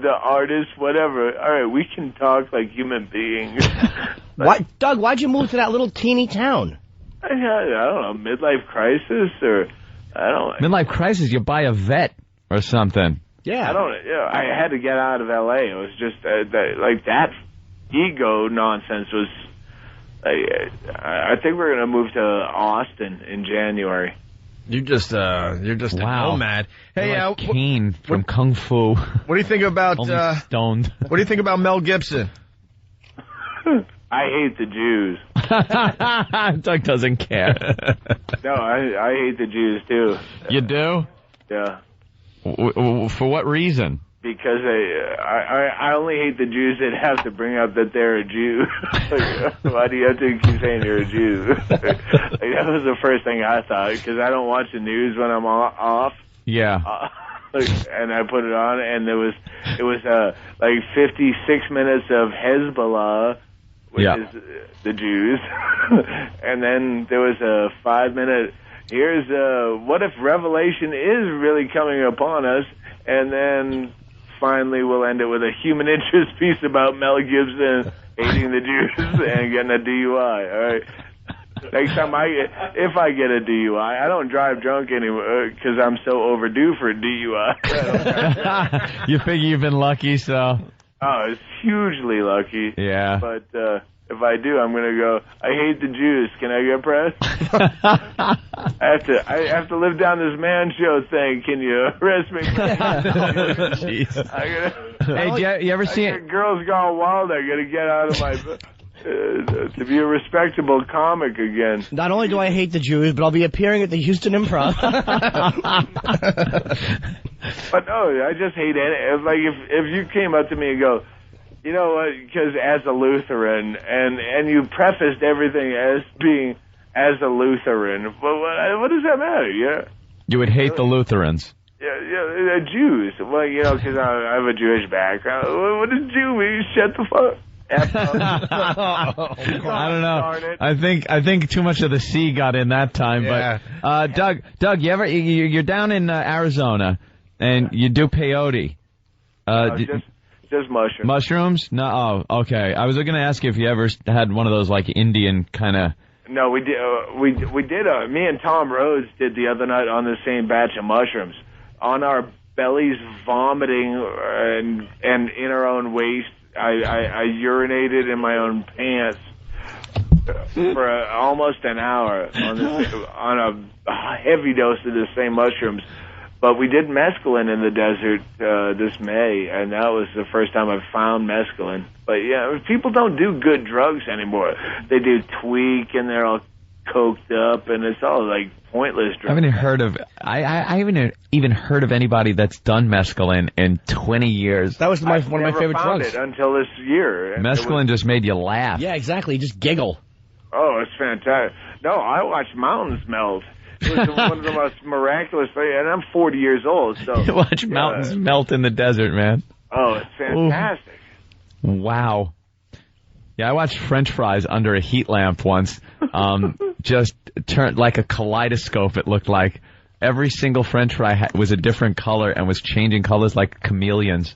the artist, whatever. All right, we can talk like human beings. Doug, why'd you move to that little teeny town? I don't know, midlife crisis or I don't. Midlife crisis, you buy a vet or something. Yeah. I had to get out of L.A. It was just that ego nonsense was. I think we're gonna move to Austin in January. You're just a nomad. Hey, like Kane from Kung Fu. What do you think about stoned? What do you think about Mel Gibson? I hate the Jews. Doug doesn't care. No, I hate the Jews too. You do? Yeah. For what reason? Because I only hate the Jews that have to bring up that they're a Jew. Why do you have to keep saying you're a Jew? That was the first thing I thought, because I don't watch the news when I'm off. Yeah. And I put it on, and it was 56 minutes of Hezbollah, which is the Jews, and then there was a 5-minute. Here's what if Revelation is really coming upon us, and then finally we'll end it with a human interest piece about Mel Gibson hating the Jews and getting a DUI. All right. Next time if I get a DUI, I don't drive drunk anymore because I'm so overdue for a DUI. You figure you've been lucky, so. Oh, it's hugely lucky. Yeah. But if I do, I'm gonna go. I hate the Jews. Can I get pressed? I have to live down this man show thing. Can you arrest me? Jeez. Hey, you ever see it? Girls Gone Wild. I gotta get out of my. To be a respectable comic again. Not only do I hate the Jews, but I'll be appearing at the Houston Improv. But no, I just hate it. Like if you came up to me and go, you know what? Because as a Lutheran, and you prefaced everything as being as a Lutheran. Well, what does that matter? Yeah. You would hate the Lutherans. Yeah, Jews. Well, because I have a Jewish background. What does Jew mean? Shut the fuck. I don't know. I think too much of the sea got in that time. Yeah. But Doug, you're down in Arizona, and you do peyote. Just mushrooms. Mushrooms? No. Oh, okay. I was going to ask you if you ever had one of those like Indian kind of. No, we did. We did. Me and Tom Rhodes did the other night on the same batch of mushrooms, on our bellies, vomiting and in our own waste. I urinated in my own pants for almost an hour on a heavy dose of the same mushrooms. But we did mescaline in the desert this May, and that was the first time I've found mescaline. But yeah, people don't do good drugs anymore. They do tweak, and they're all coked up, and it's all like pointless drugs. I haven't heard of. I haven't even heard of anybody that's done mescaline in 20 years. That was one of my favorite drugs. It until this year. Mescaline just made you laugh. Yeah, exactly. Just giggle. Oh, it's fantastic. No, I watched mountains melt. It was one of the most miraculous things, and I'm 40 years old, so... You watch mountains melt in the desert, man. Oh, it's fantastic. Ooh. Wow. Yeah, I watched French fries under a heat lamp once. Just turned like a kaleidoscope, it looked like. Every single French fry was a different color and was changing colors like chameleons.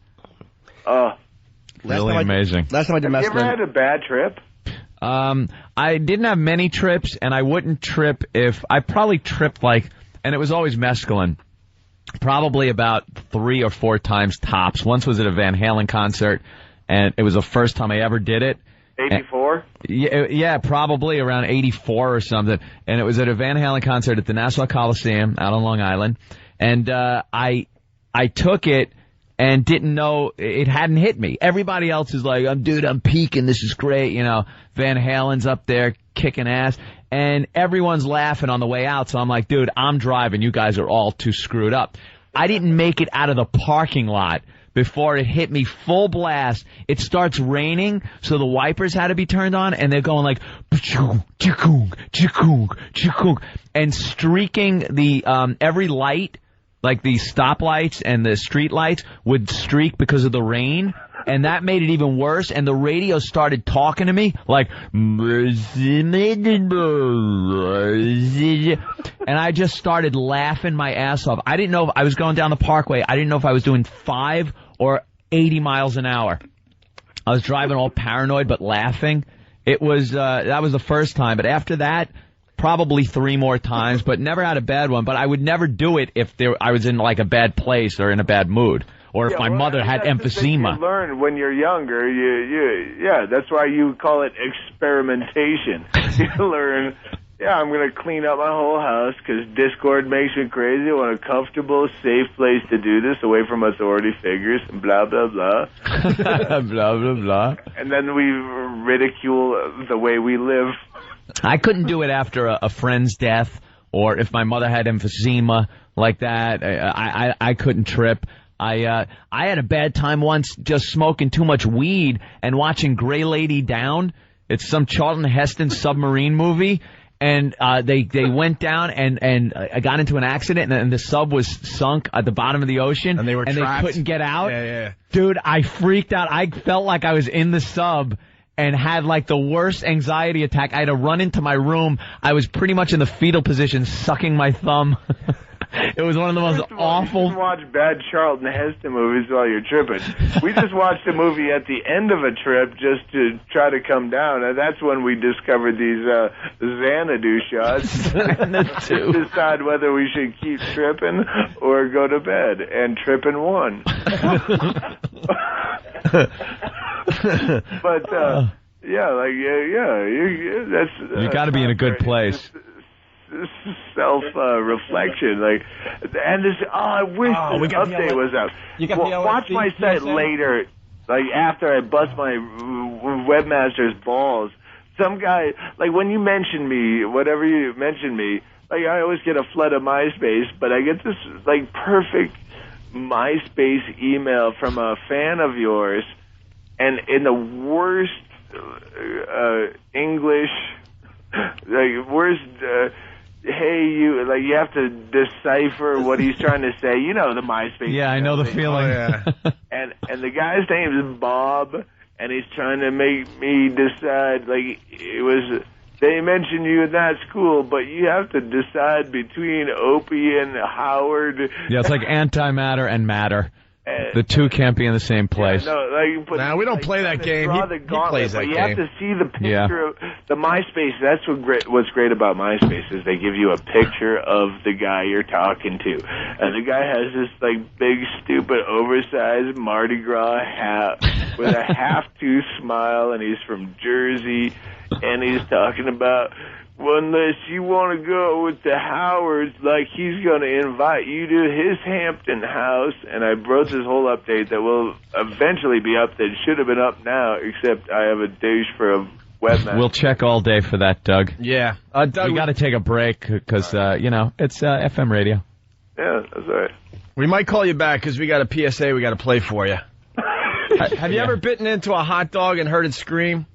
Really amazing. Last time I did mescaline... Have you ever had a bad trip? I didn't have many trips, and I wouldn't trip if... I probably tripped and it was always mescaline. Probably about 3 or 4 times tops. Once was at a Van Halen concert, and it was the first time I ever did it. 84? Yeah, probably around 84 or something. And it was at a Van Halen concert at the Nassau Coliseum out on Long Island. And I took it and didn't know it hadn't hit me. Everybody else is like, I'm peaking, this is great, Van Halen's up there kicking ass, and everyone's laughing on the way out, so I'm like, dude, I'm driving, you guys are all too screwed up. I didn't make it out of the parking lot before it hit me full blast. It starts raining, so the wipers had to be turned on, and they're going like, and streaking the, every light, like the stoplights and the street lights would streak because of the rain, and that made it even worse, and the radio started talking to me, like, and I just started laughing my ass off. I didn't know if I was going down the parkway. I didn't know if I was doing 5 or 80 miles an hour. I was driving all paranoid but laughing. It was that was the first time, but after that, probably 3 more times, but never had a bad one. But I would never do it if I was in like a bad place or in a bad mood, or if my mother had emphysema. You learn when you're younger. That's why you call it experimentation. You learn. Yeah, I'm going to clean up my whole house because Discord makes me crazy. I want a comfortable, safe place to do this away from authority figures and blah, blah, blah. Blah, blah, blah. And then we ridicule the way we live. I couldn't do it after a friend's death or if my mother had emphysema like that. I couldn't trip. I had a bad time once just smoking too much weed and watching Gray Lady Down. It's some Charlton Heston submarine movie. And they went down and I got into an accident and the sub was sunk at the bottom of the ocean and they were trapped. They couldn't get out. Yeah. Dude, I freaked out. I felt like I was in the sub and had like the worst anxiety attack. I had to run into my room. I was pretty much in the fetal position, sucking my thumb. It was one of the most awful. You can watch bad Charlton Heston movies while you're tripping. We just watched a movie at the end of a trip just to try to come down, and that's when we discovered these Xanadu shots. Xanadu. Decide whether we should keep tripping or go to bed, and tripping won. But that's you got to be in a good place. Self-reflection, and this. I wish this update was out. Watch my set later, after I bust my webmaster's balls. Some guy, when you mention me, whatever you mention me, I always get a flood of MySpace, but I get this perfect MySpace email from a fan of yours, and in the worst English, worst. Hey, you have to decipher what he's trying to say. You know the MySpace. Yeah, I know the feeling. Oh, yeah. and the guy's name is Bob, and he's trying to make me decide. They mentioned you in that school, but you have to decide between Opie and Howard. Yeah, it's like antimatter and matter. The two can't be in the same place. Yeah, we don't play that game. He plays that game. You have to see the picture of the MySpace. That's what's great about MySpace is they give you a picture of the guy you're talking to. And the guy has this big, stupid, oversized Mardi Gras hat with a half-tooth smile, and he's from Jersey, and he's talking about, well, unless you want to go with the Howards, he's going to invite you to his Hampton house. And I wrote this whole update that will eventually be up, that should have been up now, except I have a douche for a webmaster. We'll check all day for that, Doug. Yeah. Doug, we got to take a break because, it's FM radio. Yeah, that's all right. We might call you back because we got a PSA we got to play for you. Have you ever bitten into a hot dog and heard it scream?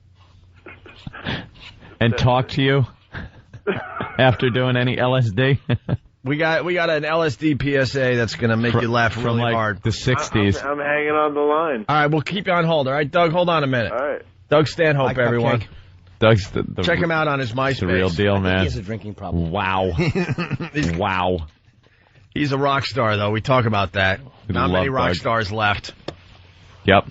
And talk to you? After doing any LSD? we got an LSD PSA that's going to make you laugh really hard. The 60s. I'm hanging on the line. All right, we'll keep you on hold. All right, Doug, hold on a minute. All right. Doug Stanhope, everyone. Doug's check him out on his MySpace. It's the real deal, man. He has a drinking problem. Wow. Wow. He's a rock star, though. We talk about that. Not many rock stars left. Yep.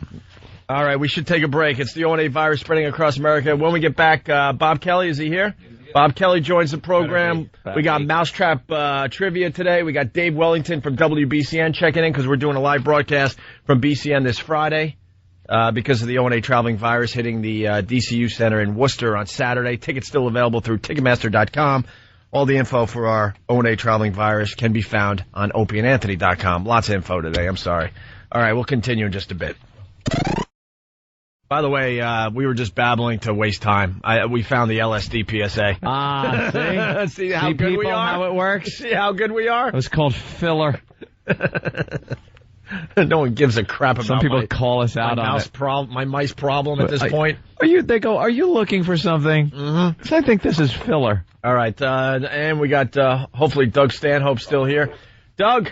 All right, we should take a break. It's the O&A virus spreading across America. When we get back, Bob Kelly, is he here? Bob Kelly joins the program. We got Mousetrap trivia today. We got Dave Wellington from WBCN checking in because we're doing a live broadcast from BCN this Friday because of the O&A traveling virus hitting the DCU Center in Worcester on Saturday. Tickets still available through Ticketmaster.com. All the info for our O&A traveling virus can be found on OpieandAnthony.com. Lots of info today. I'm sorry. All right, we'll continue in just a bit. By the way, we were just babbling to waste time. We found the LSD PSA. See? See how good people we are? How it works? See how good we are? It was called filler. No one gives a crap about Some people call us out on it. My mice problem at this point. They go, are you looking for something? Mm-hmm. So I think this is filler. All right, and we got, hopefully, Doug Stanhope still here. Doug?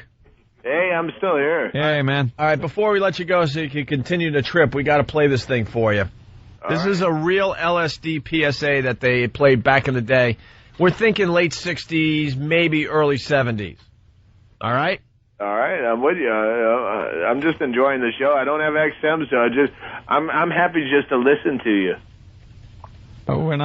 Hey, I'm still here. Hey, man. All right, before we let you go so you can continue the trip, we got to play this thing for you. This is a real LSD PSA that they played back in the day. We're thinking late 60s, maybe early 70s. All right? All right, I'm with you. I'm just enjoying the show. I don't have XM, so I'm happy just to listen to you. Oh, we're not